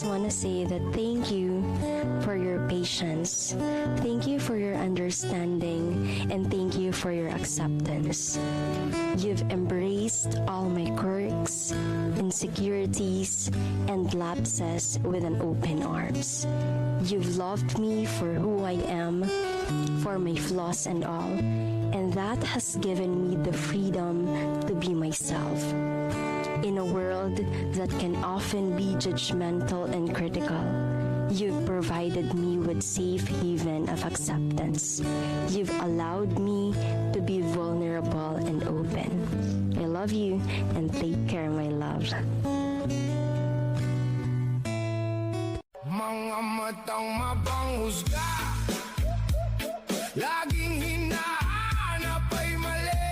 just want to say that thank you for your patience, thank you for your understanding, and thank you for your acceptance. You've embraced all my quirks, insecurities, and lapses with an open arms. You've loved me for who I am, for my flaws and all, and that has given me the freedom to be myself. In a world that can often be judgmental and critical, you've provided me with safe haven of acceptance. You've allowed me to be vulnerable and open. I love you and take care, my love. Mga matang mapanghusga, laging hinahanap ay mali.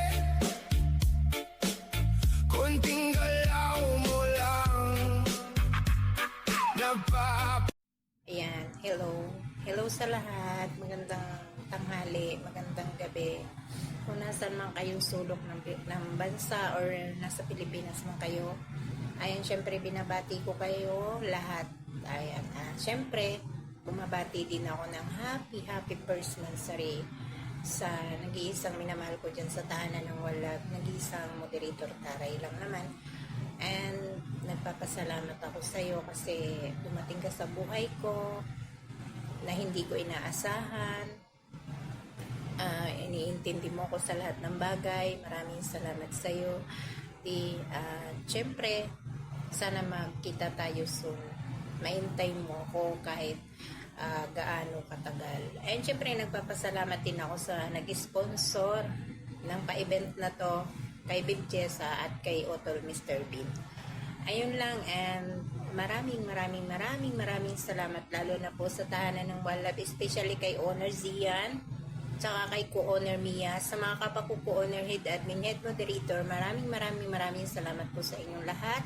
Konting galaw mo lang Ayan, hello. Hello sa lahat. Magandang tanghali, magandang gabi. Kung nasan man kayong sulok ng bansa or nasa Pilipinas man kayo, ayan, syempre binabati ko kayo lahat. Ayan, syempre, bumabati din ako ng happy first monthsary sa nag-iisang minamahal ko dyan sa tahanan ng Walab, nag-iisang moderator Taray lang naman. And nagpapasalamat ako sa iyo kasi dumating ka sa buhay ko na hindi ko inaasahan. Iniintindi mo ko sa lahat ng bagay. Maraming salamat sa iyo. Syempre, sana magkita tayo soon. Maintay mo ko kahit gaano katagal. And syempre, nagpapasalamat din ako sa nag-sponsor ng pa-event na to, kay Bib Jessa at kay Otol Mr. Bean. Ayun lang, and maraming salamat, lalo na po sa tahanan ng Walab, especially kay Owner Zian, tsaka kay Co-Owner Mia, sa mga kapako-Co-Owner Head Admin Head Moderator, maraming salamat po sa inyong lahat.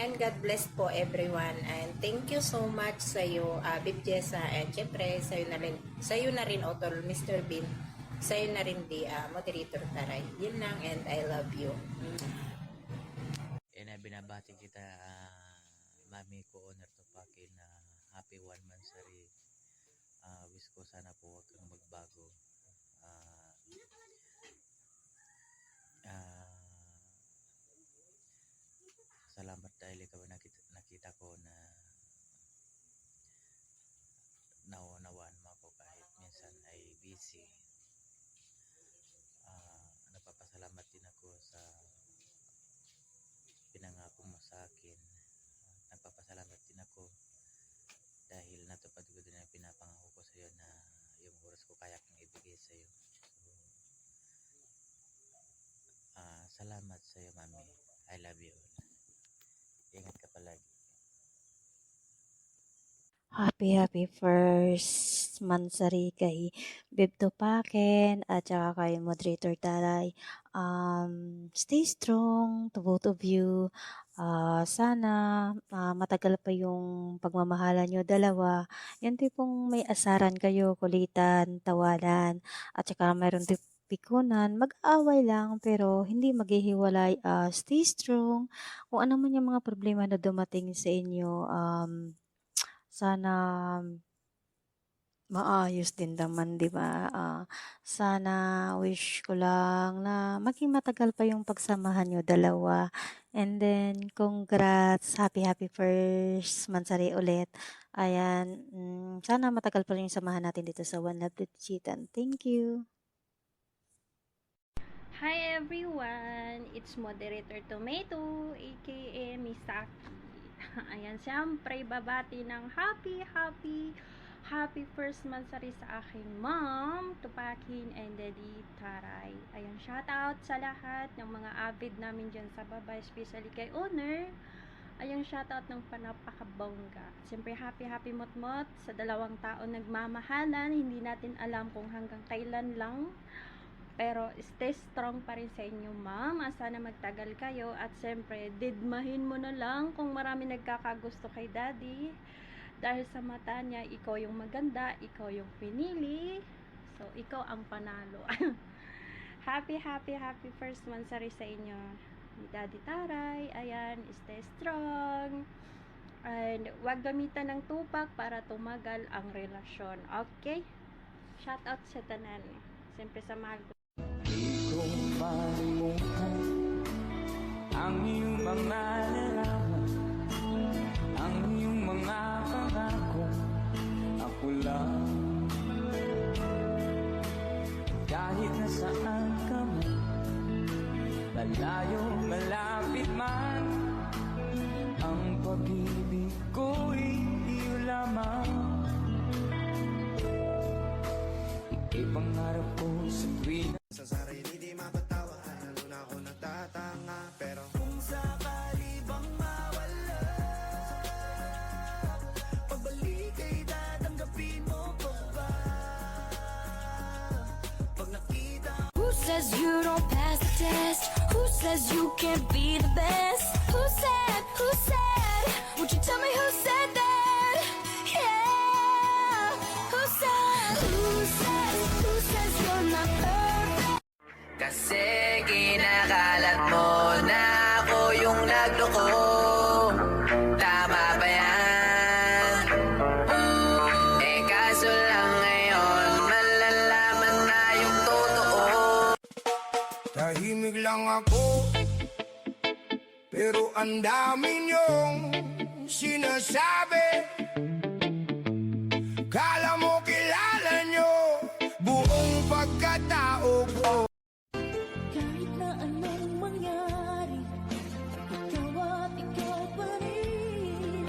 And God bless po everyone. And thank you so much sa iyo, Bib Jessa, and syempre sa iyo na rin Otol Mr. Bean, sa iyo na rin Moderator Taray. Yun lang, and I love you. Binabati kita, mami ko, owner Tupakin, na happy 1 monthsary. Wish ko sana po huwag kang magbago. Salamat dahil ikaw nakita ko na naunawaan mo ako kahit minsan ay busy. Nagpapasalamat din ako sa pinangako mo sa akin. Nagpapasalamat din ako dahil natupad ko din ang pinapangako ko sa iyo na yung oras ko kaya kong ibigay sa iyo. So, salamat sa iyo, mami. I love you all. Ingat ka palagi. Happy first monthsary kay Bib Tupakin at saka kay Moderator Taray. Stay strong to both of you. Sana matagal pa yung pagmamahalan nyo dalawa. Yung tipong may asaran kayo, kulitan, tawanan, at saka mayroon pikunan, mag-away lang pero hindi maghihiwalay. Stay strong. Kung ano man yung mga problema na dumating sa inyo, sana maayos din naman, di ba? Sana wish ko lang na maging matagal pa yung pagsamahan nyo dalawa. And then, congrats, happy first monthsary ulit. Ayan, sana matagal pa rin yung samahan natin dito sa One Love Chitan. Thank you. Hi everyone! It's Moderator Tomato, aka Misaki. Ayan, siyempre, babati ng happy first monthsary sa aking mom, Tupakin, and daddy, Taray. Ayan, shout out sa lahat ng mga avid namin dyan sa baba, especially kay Owner. Ayan, shout out ng panapakabongga. Siyempre, happy motmot sa 2 taon nagmamahalan. Hindi natin alam kung hanggang kailan lang. Pero stay strong pa rin sa inyo, ma'am. Sana magtagal kayo. At siyempre, didmahin mo na lang kung marami nagkakagusto kay daddy. Dahil sa mata niya, ikaw yung maganda, ikaw yung pinili. So, ikaw ang panalo. happy first monthsary sa inyo ni Daddy Taray. Ayan, stay strong. And wag gamitan ng tupak para tumagal ang relasyon. Okay? Shout out sa tanan. Siyempre sa mahal ko. Di ko malimutan ang iyong mga larawan, ang iyong mga pangako. Ako lang, kahit nasaan ka man, malayo, malapit man, ang pag-ibig ko'y iyo lamang. Ika'y pangarap ko sa tuwing Sa sarili di mapatawa, lalo na ako natatanga. Pero kung sakali bang mawala, pagbalik ay tatanggapin mo pa ba? Pag nakita Who says you don't pass the test? Who says you can't be the best? Who said, would you tell me who said that? Yeah, who says you're not perfect? kasi kinakalat mo na ako yung nagloko. Tama ba yan? Eh kaso lang ngayon, malalaman na yung totoo. tahimik lang ako, pero ang dami niyong sinasabi. Kala mo kilala niyo buong pagkatao ko. Kahit na anong mangyari, ikaw at ikaw pa rin.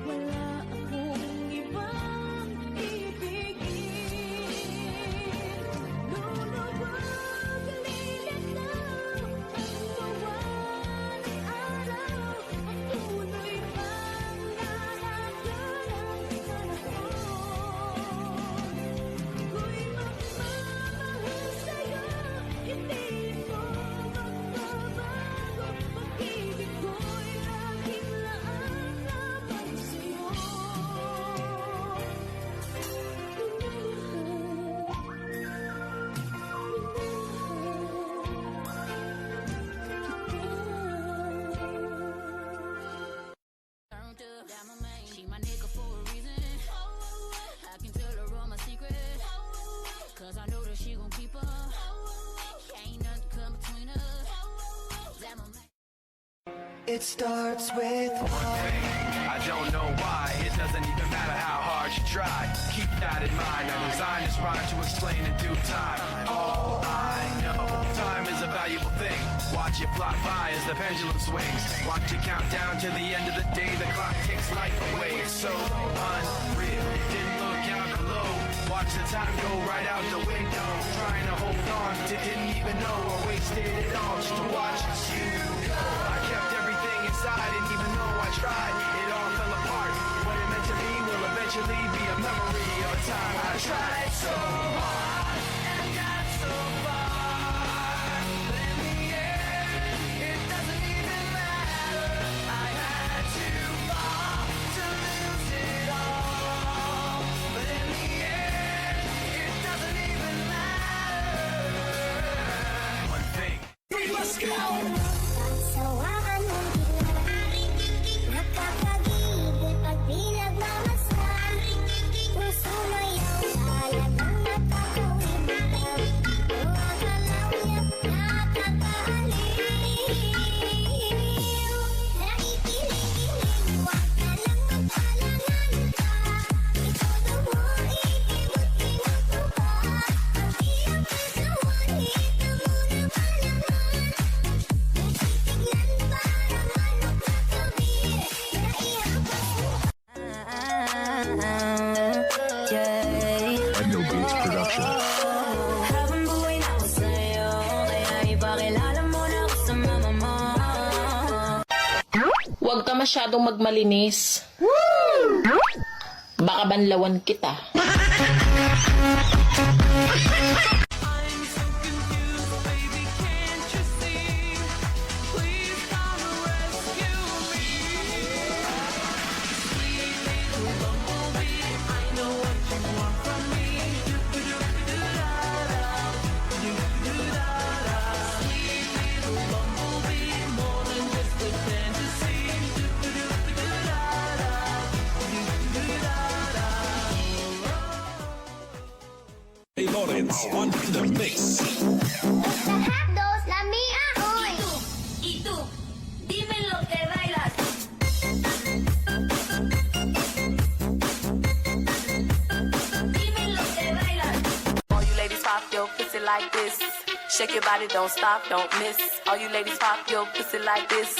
Wala akong ibang ibigin. Lulubog, lilit na ang bawa ng araw. Patuloy pang lalagan ang panahon. Ako'y magmamahal sa'yo, hindi mo magbabago. Pag-ibig ko'y laging laan lamang sa'yo. She my nigga for a reason. I can tell her all my secrets. Cause I know that she gon' keep up. Ain't nothing come between us. That my man. It starts with I don't know why, it doesn't even matter how hard you try. Keep that in mind, I designed this rhyme to explain in due time. All I know, time is a valuable thing. Watch it fly by as the pendulum swings. Watch it count down to the end of the day. The clock takes life away, it's so unreal. Didn't look out below, watch the time go right out the window. Trying to hold on, didn't even know I wasted it all just to watch you go. I kept everything inside, and even though I tried, it all fell apart. What it meant to me will eventually be a memory of a time I tried so hard and got so far. But in the end, it doesn't even matter. I had to fall to lose it all. But in the end, it doesn't even matter. One thing. Let's go! Sawakan mong bigla, nakakagigil pag pinagmamasdan. Puso mayaw, talagang nakakawin. Gumagalaw niya, nakakaaliw. Naikilig-ilig, huwag ka lang magpalangan pa. Itodo mo, ikimot-kimot mo pa. Ang iyong kasawan, ito mo na malaman. Endo Beats Production. Habang buhay na ako sa'yo, kaya ipakilala mo na ako sa mama mo. Huwag ka masyadong magmalinis. Baka banlawan kita. Dos, la mía hoy. Y tú, dime lo que bailas. Dime lo que bailas. All you ladies pop your pussy like this. Shake your body, don't stop, don't miss. All you ladies pop your pussy like this.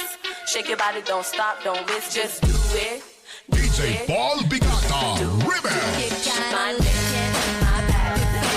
Shake your body, don't stop, don't miss. Just do it. DJ Paul